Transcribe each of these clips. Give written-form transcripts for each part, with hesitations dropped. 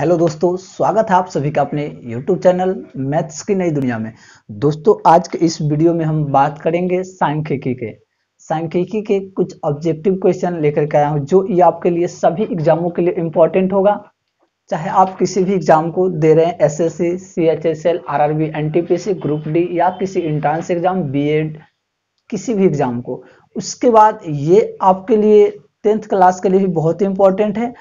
Hello दोस्तों, स्वागत है आप सभी का अपने YouTube चैनल मैथ्स की नई दुनिया में। दोस्तों, आज के इस वीडियो में हम बात करेंगे सांख्यिकी के कुछ ऑब्जेक्टिव क्वेश्चन लेकर के आया हूँ, जो ये आपके लिए सभी एग्जामों के लिए इम्पोर्टेंट होगा। चाहे आप किसी भी एग्जाम को दे रहे हैं, SSC, CHSL, RRB, NTPC, group D या किसी एंट्रेंस एग्जाम, BEd, किसी भी एग्जाम को। उसके बाद ये आपके लिए 10th क्लास के लिए भी बहुत ही इंपॉर्टेंट है।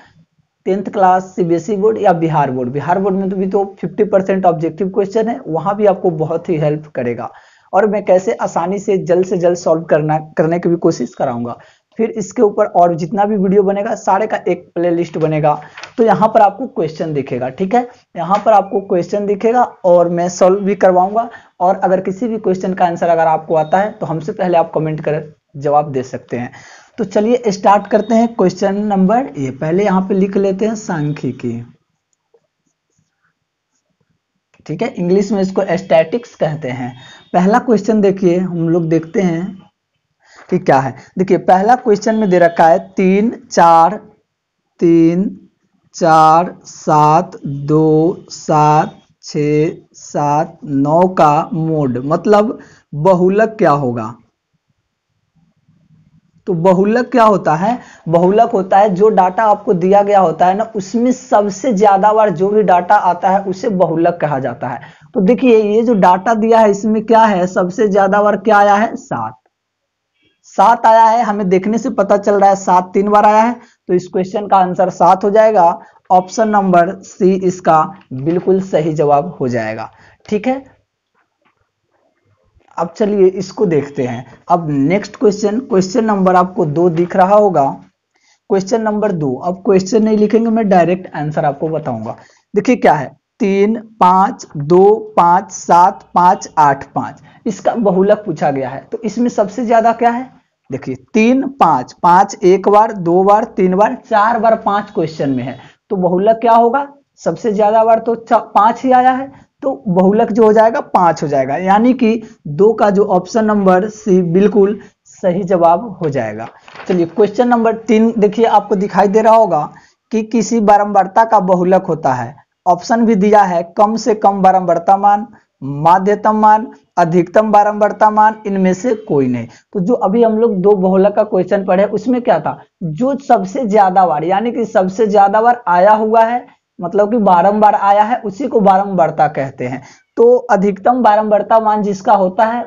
10th क्लास CBSE बोर्ड या बिहार बोर्ड में तो भी तो 50% ऑब्जेक्टिव क्वेश्चन है, वहां भी आपको बहुत ही हेल्प करेगा। और मैं कैसे आसानी से जल्द सॉल्व करने की भी कोशिश कराऊंगा। फिर इसके ऊपर और जितना भी वीडियो बनेगा सारे का एक प्लेलिस्ट बनेगा। तो यहाँ पर आपको क्वेश्चन दिखेगा, ठीक है, यहाँ पर आपको क्वेश्चन दिखेगा और मैं सॉल्व भी करवाऊंगा। और अगर किसी भी क्वेश्चन का आंसर अगर आपको आता है तो हमसे पहले आप कमेंट कर जवाब दे सकते हैं। तो चलिए स्टार्ट करते हैं। क्वेश्चन नंबर ये पहले यहाँ पे लिख लेते हैं सांख्यिकी, ठीक है, इंग्लिश में इसको स्टैटिक्स कहते हैं। पहला क्वेश्चन देखिए, हम लोग देखते हैं कि क्या है। देखिए पहला क्वेश्चन में दे रखा है 3 4 3 4 7 2 7 6 7 9 का मोड मतलब बहुलक क्या होगा। तो बहुलक क्या होता है? बहुलक होता है जो डाटा आपको दिया गया होता है ना, उसमें सबसे ज्यादा बार जो भी डाटा आता है उसे बहुलक कहा जाता है। तो देखिए ये जो डाटा दिया है इसमें क्या है, सबसे ज्यादा बार क्या आया है? 7 आया है। हमें देखने से पता चल रहा है 7 3 बार आया है, तो इस क्वेश्चन का आंसर 7 हो जाएगा। ऑप्शन नंबर सी इसका बिल्कुल सही जवाब हो जाएगा, ठीक है। अब चलिए इसको देखते हैं। अब नेक्स्ट क्वेश्चन नंबर आपको 2 दिख रहा होगा। क्वेश्चन नंबर 2, अब क्वेश्चन नहीं लिखेंगे, मैं डायरेक्ट आंसर आपको बताऊंगा। देखिए क्या है, 3 5 2 5 7 5 8 5, इसका बहुलक पूछा गया है। तो इसमें सबसे ज्यादा क्या है? देखिए 3 5 5 एक बार, 2 बार, 3 बार, 4 बार 5 क्वेश्चन में है। तो बहुलक क्या होगा? सबसे ज्यादा बार तो 5 ही आया है, तो बहुलक जो हो जाएगा 5 हो जाएगा। यानी कि 2 का जो ऑप्शन नंबर सी बिल्कुल सही जवाब हो जाएगा। चलिए क्वेश्चन नंबर 3 देखिए, आपको दिखाई दे रहा होगा कि किसी बारंबारता का बहुलक होता है। ऑप्शन भी दिया है, कम से कम बारंबारता मान, माध्यतम मान, अधिकतम बारंबारता मान, इनमें से कोई नहीं। तो जो अभी हम लोग 2 बहुलक का क्वेश्चन पढ़े उसमें क्या था, जो सबसे ज्यादा बार यानी कि सबसे ज्यादा बार आया हुआ है, मतलब कि बारंबार आया है, उसी को बारंबारता कहते हैं। तो अधिकतम बारंबारता मान जिसका होता है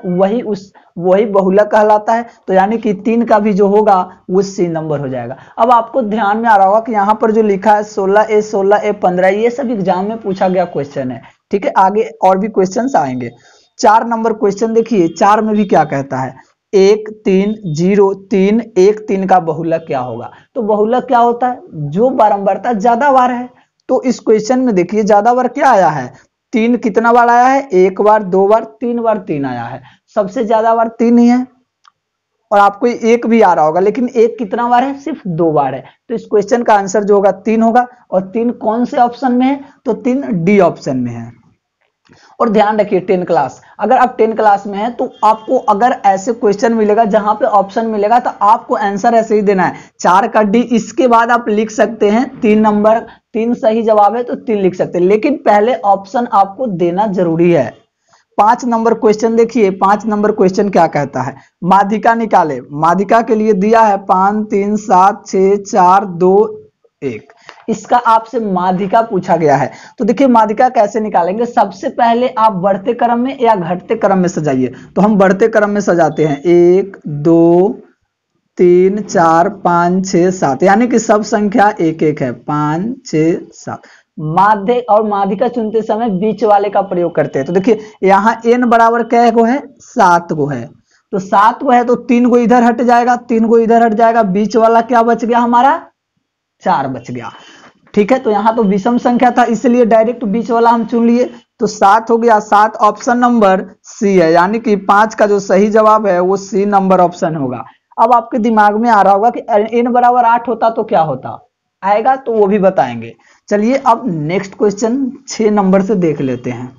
वही बहुलक कहलाता है। तो यानी कि 3 का भी जो होगा वो सी नंबर हो जाएगा। अब आपको ध्यान में आ रहा होगा कि यहाँ पर जो लिखा है 16A 16A 15, ये सब एग्जाम में पूछा गया क्वेश्चन है, ठीक है। आगे और भी क्वेश्चन आएंगे। 4 नंबर क्वेश्चन देखिए, 4 में भी क्या कहता है, 1 3 0 3 1 3 का बहुलक क्या होगा। तो बहुलक क्या होता है? जो बारंबारता ज्यादा बार है। तो इस क्वेश्चन में देखिए ज्यादा बार क्या आया है, 3 कितना बार आया है? 1 बार, 2 बार, 3 बार 3 आया है। सबसे ज्यादा बार 3 ही है। और आपको 1 भी आ रहा होगा, लेकिन 1 कितना बार है? सिर्फ 2 बार है। तो इस क्वेश्चन का आंसर जो होगा 3 होगा। और 3 कौन से ऑप्शन में है? तो 3 डी ऑप्शन में है। और ध्यान रखिए 10 क्लास, अगर आप 10 क्लास में है तो आपको अगर ऐसे क्वेश्चन मिलेगा जहां पे ऑप्शन मिलेगा तो आपको आंसर ऐसे ही देना है, 4 का डी। इसके बाद आप लिख सकते हैं 3 नंबर, 3 सही जवाब है तो 3 लिख सकते हैं, लेकिन पहले ऑप्शन आपको देना जरूरी है। 5 नंबर क्वेश्चन देखिए, 5 नंबर क्वेश्चन क्या कहता है, माध्यिका निकाले। माध्यिका के लिए दिया है 5 3 7 6 4 2 1। इसका आपसे माध्यिका पूछा गया है। तो देखिए माध्यिका कैसे निकालेंगे, सबसे पहले आप बढ़ते क्रम में या घटते क्रम में सजाइए। तो हम बढ़ते क्रम में सजाते हैं, 1 2 3 4 5 6 7, यानी कि सब संख्या 1 1 है, 5 6 7। माध्य और माध्यिका चुनते समय बीच वाले का प्रयोग करते हैं। तो देखिए यहाँ n बराबर क्या गो है? 7 गो है। तो 7 गो है तो 3 गो इधर हट जाएगा, 3 गो इधर हट जाएगा, बीच वाला क्या बच गया हमारा? 4 बच गया, ठीक है। तो यहां तो विषम संख्या था इसलिए डायरेक्ट बीच वाला हम चुन लिए, तो 7 हो गया। 7 ऑप्शन नंबर सी है, यानी कि 5 का जो सही जवाब है वो सी नंबर ऑप्शन होगा। अब आपके दिमाग में आ रहा होगा कि n बराबर 8 होता तो क्या होता, आएगा तो वो भी बताएंगे। चलिए अब नेक्स्ट क्वेश्चन 6 नंबर से देख लेते हैं।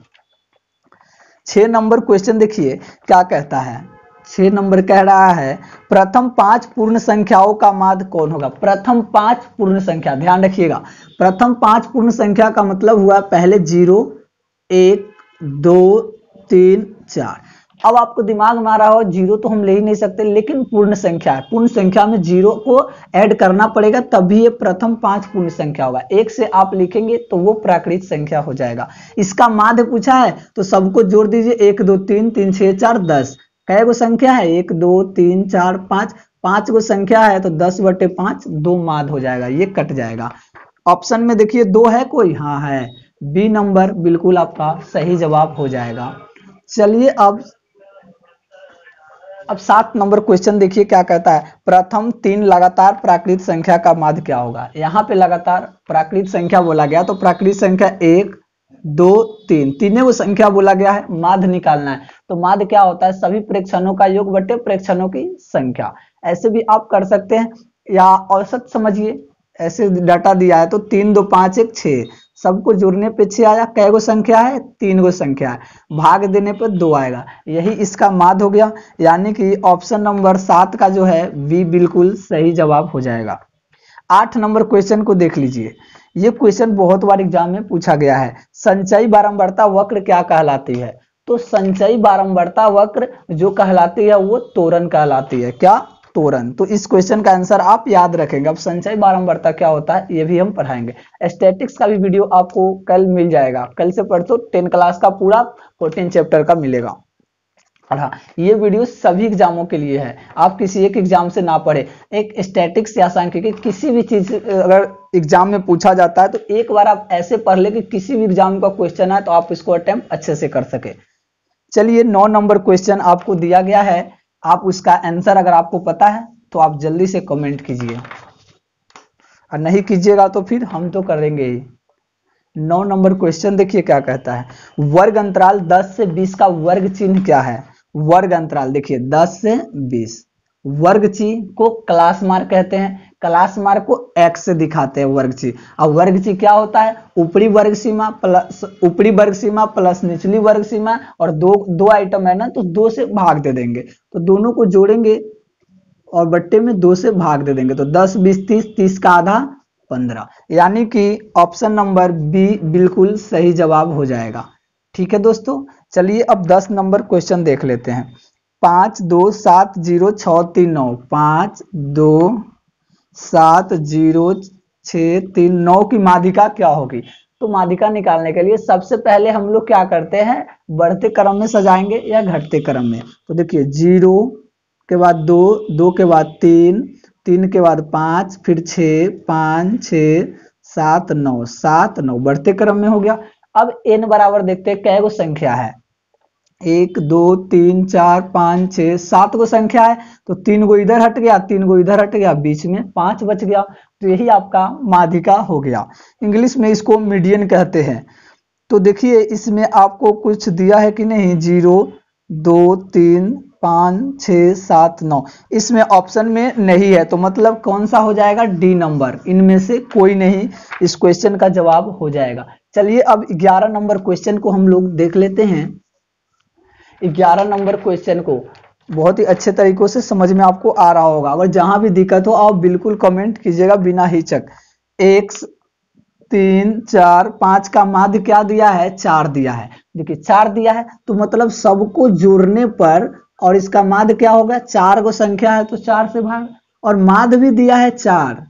6 नंबर क्वेश्चन देखिए क्या कहता है, 6 नंबर कह रहा है प्रथम 5 पूर्ण संख्याओं का माध्य कौन होगा। प्रथम 5 पूर्ण संख्या, ध्यान रखिएगा, प्रथम 5 पूर्ण संख्या का मतलब हुआ पहले 0, 1, 2, 3, 4। अब आपको दिमाग में आ रहा हो 0 तो हम ले ही नहीं सकते, लेकिन पूर्ण संख्या है, पूर्ण संख्या में 0 को ऐड करना पड़ेगा तभी ये प्रथम 5 पूर्ण संख्या होगा। 1 से आप लिखेंगे तो वो प्राकृत संख्या हो जाएगा। इसका माध्य पूछा है तो सबको जोड़ दीजिए, 1, 2, 3, 3, 6, 4, 10। कै गो संख्या है, 1, 2, 3, 4, 5, 5 गो संख्या है तो 10/5 2 माध्य हो जाएगा, ये कट जाएगा। ऑप्शन में देखिए 2 है कोई, हाँ है, बी नंबर बिल्कुल आपका सही जवाब हो जाएगा। चलिए अब 7 नंबर क्वेश्चन देखिए क्या कहता है, प्रथम 3 लगातार प्राकृत संख्या का माध्य क्या होगा। यहाँ पे लगातार प्राकृत संख्या बोला गया तो प्राकृत संख्या 1, 2, 3, तीनों संख्या बोला गया है, माध्य निकालना है। तो माध्य क्या होता है, सभी प्रेक्षणों का योग बटे प्रेक्षणों की संख्या। ऐसे भी आप कर सकते हैं या औसत समझिए, ऐसे डाटा दिया है तो 3, 2, 5, 1, 6, सबको जोड़ने पे 6 आया। कै गो संख्या है, 3 गो संख्या है, भाग देने पे 2 आएगा, यही इसका माध्य हो गया। यानी कि ऑप्शन नंबर 7 का जो है बी बिल्कुल सही जवाब हो जाएगा। 8 नंबर क्वेश्चन को देख लीजिए, ये क्वेश्चन बहुत बार एग्जाम में पूछा गया है, संचयी बारंबारता वक्र क्या कहलाती है। तो संचयी बारंबारता वक्र जो कहलाती है वो त्वरण कहलाती है। क्या, त्वरण। तो इस क्वेश्चन का आंसर आप याद रखेंगे। अब संचयी बारंबारता क्या होता है ये भी हम पढ़ाएंगे। स्टैटिक्स का भी वीडियो आपको कल मिल जाएगा, कल से परसों 10 क्लास का पूरा 14 चैप्टर का मिलेगा। और हाँ, ये वीडियो सभी एग्जामों के लिए है, आप किसी एक एग्जाम से ना पढ़े। एक स्टैटिक्स या सांख्यिकी किसी भी चीज अगर एग्जाम में पूछा जाता है तो एक बार आप ऐसे पढ़ ले कि किसी भी एग्जाम का क्वेश्चन है तो आप इसको अटेम्प्ट अच्छे से कर सके। चलिए 9 नंबर क्वेश्चन आपको दिया गया है, आप उसका आंसर अगर आपको पता है तो आप जल्दी से कमेंट कीजिए, और नहीं कीजिएगा तो फिर हम तो करेंगे ही। 9 नंबर क्वेश्चन देखिए क्या कहता है, वर्ग अंतराल 10 से 20 का वर्ग चिन्ह क्या है। वर्ग अंतराल देखिए 10 से 20, वर्ग चिन्ह को क्लास मार्क कहते हैं, क्लास मार्क को एक्स से दिखाते हैं वर्ग चिन्ह। अब वर्ग चिन्ह क्या होता है, ऊपरी वर्ग सीमा प्लस निचली वर्ग सीमा, और दो आइटम है ना तो 2 से भाग दे देंगे, तो दोनों को जोड़ेंगे और बट्टे में 2 से भाग दे देंगे, तो 10, 20, 30, 30 का आधा 15, यानी कि ऑप्शन नंबर बी बिल्कुल सही जवाब हो जाएगा। ठीक है दोस्तों, चलिए अब 10 नंबर क्वेश्चन देख लेते हैं। 5, 2, 7, 0, 6, 3, 9, 5, 2, 7, 0, 6, 3, 9 की माध्यिका क्या होगी। तो माध्यिका निकालने के लिए सबसे पहले हम लोग क्या करते हैं, बढ़ते क्रम में सजाएंगे या घटते क्रम में। तो देखिए 0 के बाद 2, 2 के बाद 3, 3 के बाद 5, फिर 6, 5, 6, 7, 9, 7, 9 बढ़ते क्रम में हो गया। अब n बराबर देखते हैं कै गो संख्या है, 1, 2, 3, 4, 5, 6, 7 गो संख्या है, तो 3 गो इधर हट गया, 3 गो इधर हट गया, बीच में 5 बच गया, तो यही आपका माध्यिका हो गया। इंग्लिश में इसको मीडियन कहते हैं। तो देखिए इसमें आपको कुछ दिया है कि नहीं, 0, 2, 3, 5, 6, 7, 9, इसमें ऑप्शन में नहीं है, तो मतलब कौन सा हो जाएगा, डी नंबर, इनमें से कोई नहीं इस क्वेश्चन का जवाब हो जाएगा। चलिए अब 11 नंबर क्वेश्चन को हम लोग देख लेते हैं। 11 नंबर क्वेश्चन को बहुत ही अच्छे तरीकों से समझ में आपको आ रहा होगा, अगर जहां भी दिक्कत हो आप बिल्कुल कमेंट कीजिएगा बिना हिचक। 1, 3, 4, 5 का माध्य क्या दिया है, 4 दिया है। देखिए 4 दिया है तो मतलब सबको जोड़ने पर, और इसका माध्य क्या होगा, 4 गो संख्या है तो 4 से भाग, और माध्य भी दिया है 4।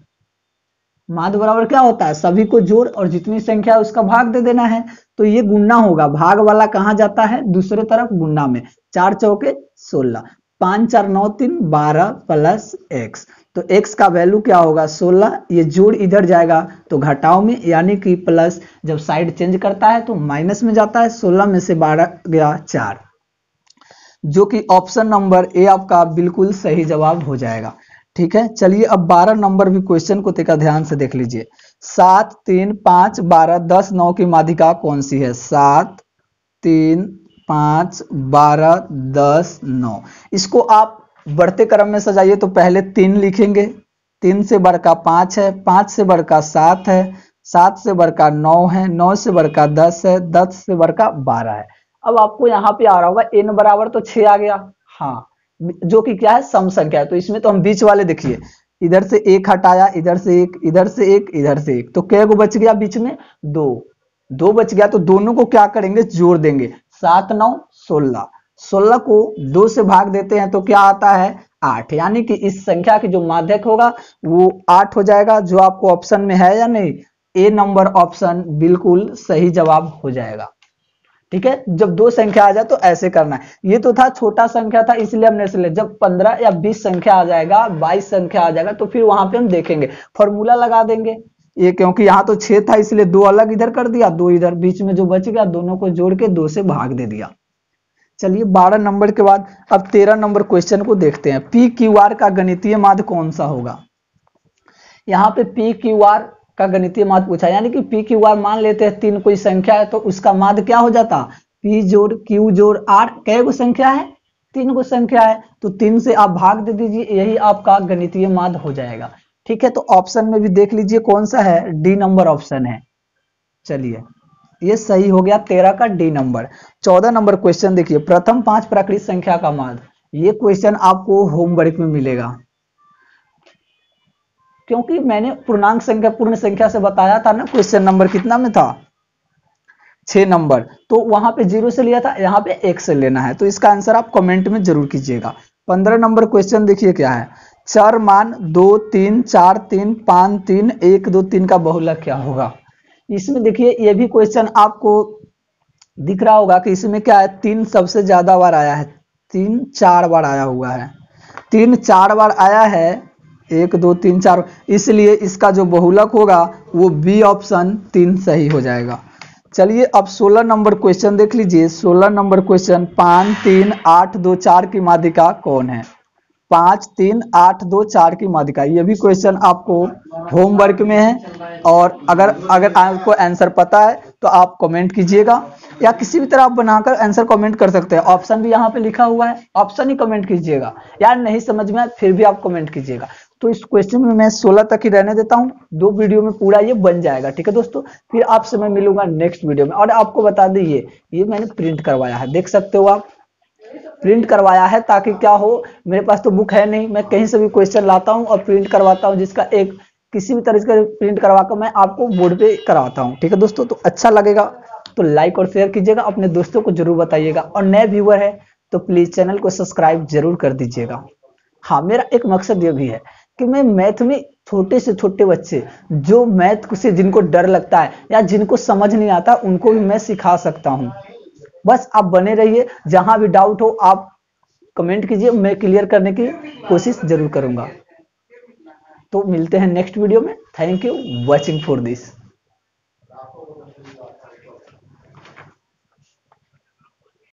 माध्य बराबर क्या होता है, सभी को जोड़ और जितनी संख्या है उसका भाग दे देना है, तो ये गुणा होगा, भाग वाला कहां जाता है, दूसरे तरफ गुणा में। 4 चौके 16, 5, 4, 9, 3, 12 प्लस x, तो x का वैल्यू क्या होगा 16, ये जोड़ इधर जाएगा तो घटाव में, यानी कि प्लस जब साइड चेंज करता है तो माइनस में जाता है, 16 में से 12 गया 4, जो कि ऑप्शन नंबर ए आपका बिल्कुल सही जवाब हो जाएगा। ठीक है, चलिए अब 12 नंबर भी क्वेश्चन को देखा ध्यान से देख लीजिए। 7, 3, 5, 12, 10, 9 की माध्यिका कौन सी है। 7, 3, 5, 12, 10, 9, इसको आप बढ़ते क्रम में सजाइए तो पहले 3 लिखेंगे, 3 से बढ़कर 5 है, 5 से बढ़कर 7 है, 7 से बढ़कर 9 है, 9 से बढ़कर 10 है, 10 से बढ़कर 12 है। अब आपको यहाँ पे आ रहा होगा n बराबर तो 6 आ गया, हाँ जो कि क्या है, सम संख्या है। तो इसमें तो हम बीच वाले देखिए, इधर से एक हटाया, इधर से एक, इधर से एक, इधर से एक, तो कै को बच गया बीच में, दो। दो बच गया तो दोनों को क्या करेंगे, जोड़ देंगे। 7 9 16, 16 को 2 से भाग देते हैं तो क्या आता है, 8। यानी कि इस संख्या की जो माध्यक होगा वो 8 हो जाएगा, जो आपको ऑप्शन में है या नहीं, ए नंबर ऑप्शन बिल्कुल सही जवाब हो जाएगा। ठीक है, जब दो संख्या आ जाए तो ऐसे करना है। ये तो था छोटा संख्या था इसलिए हमने ऐसे लिया। जब 15 या 20 संख्या आ जाएगा, 22 संख्या आ जाएगा तो फिर वहां पे हम देखेंगे, फॉर्मूला लगा देंगे। ये क्योंकि यहाँ तो 6 था इसलिए 2 अलग इधर कर दिया, 2 इधर, बीच में जो बच गया दोनों को जोड़ के 2 से भाग दे दिया। चलिए 12 नंबर के बाद अब 13 नंबर क्वेश्चन को देखते हैं। पी क्यू आर का गणितीय माध्य कौन सा होगा। यहाँ पे पी क्यू आर का गणितीय माध्य पूछा, यानी कि पी क्यू आर मान लेते हैं 3 कोई संख्या है तो उसका माध्य क्या हो जाता, पी जोड़ क्यू जोड़ आर। कै गो संख्या है, 3 गो संख्या है, तो 3 से आप भाग दे दीजिए, यही आपका गणितीय माध्य हो जाएगा। ठीक है, तो ऑप्शन में भी देख लीजिए कौन सा है, डी नंबर ऑप्शन है। चलिए ये सही हो गया 13 का डी नंबर। 14 नंबर क्वेश्चन देखिए, प्रथम 5 प्राकृत संख्या का माध्य। ये क्वेश्चन आपको होमवर्क में मिलेगा, क्योंकि मैंने पूर्णांक संख्या पूर्ण संख्या से बताया था ना, क्वेश्चन नंबर कितना में था, 6 नंबर, तो वहां पे 0 से लिया था, यहाँ पे 1 से लेना है। तो इसका आंसर आप कमेंट में जरूर कीजिएगा। 15 नंबर क्वेश्चन देखिए क्या है, चर मान 2 3 4 3 5 3 1 2 3 का बहुलक क्या होगा। इसमें देखिए ये भी क्वेश्चन आपको दिख रहा होगा कि इसमें क्या है, 3 सबसे ज्यादा बार आया है, 3 4 बार आया हुआ है, 3 4 बार आया है, 1 2 3 4, इसलिए इसका जो बहुलक होगा वो बी ऑप्शन 3 सही हो जाएगा। चलिए अब 16 नंबर क्वेश्चन देख लीजिए। 16 नंबर क्वेश्चन, 5 3 8 2 4 की माध्यिका कौन है। 5 3 8 2 4 की माध्यिका, ये भी क्वेश्चन आपको होमवर्क में है, और अगर आपको आंसर पता है तो आप कमेंट कीजिएगा, या किसी भी तरह आप बनाकर आंसर कमेंट कर सकते हैं। ऑप्शन भी यहाँ पे लिखा हुआ है, ऑप्शन ही कमेंट कीजिएगा, यार नहीं समझ में आए फिर भी आप कमेंट कीजिएगा। तो इस क्वेश्चन में मैं 16 तक ही रहने देता हूँ, 2 वीडियो में पूरा ये बन जाएगा। ठीक है दोस्तों, फिर आपसे मैं मिलूंगा नेक्स्ट वीडियो में। और आपको बता दें ये मैंने प्रिंट करवाया है, देख सकते हो आप, प्रिंट करवाया है, ताकि क्या हो, मेरे पास तो बुक है नहीं, मैं कहीं से भी क्वेश्चन लाता हूं और प्रिंट करवाता हूं, जिसका एक किसी भी तरह का प्रिंट करवा कर मैं आपको बोर्ड पे कराता हूं। ठीक है दोस्तों, तो अच्छा लगेगा तो लाइक और शेयर कीजिएगा, अपने दोस्तों को जरूर बताइएगा, और नए व्यूअर है तो प्लीज चैनल को सब्सक्राइब जरूर कर दीजिएगा। हाँ, मेरा एक मकसद ये भी है कि मैं मैथ में छोटे से छोटे बच्चे जो मैथ से जिनको डर लगता है या जिनको समझ नहीं आता, उनको भी मैं सिखा सकता हूँ। बस आप बने रहिए, जहां भी डाउट हो आप कमेंट कीजिए, मैं क्लियर करने की कोशिश जरूर करूंगा। तो मिलते हैं नेक्स्ट वीडियो में। Thank you watching for this.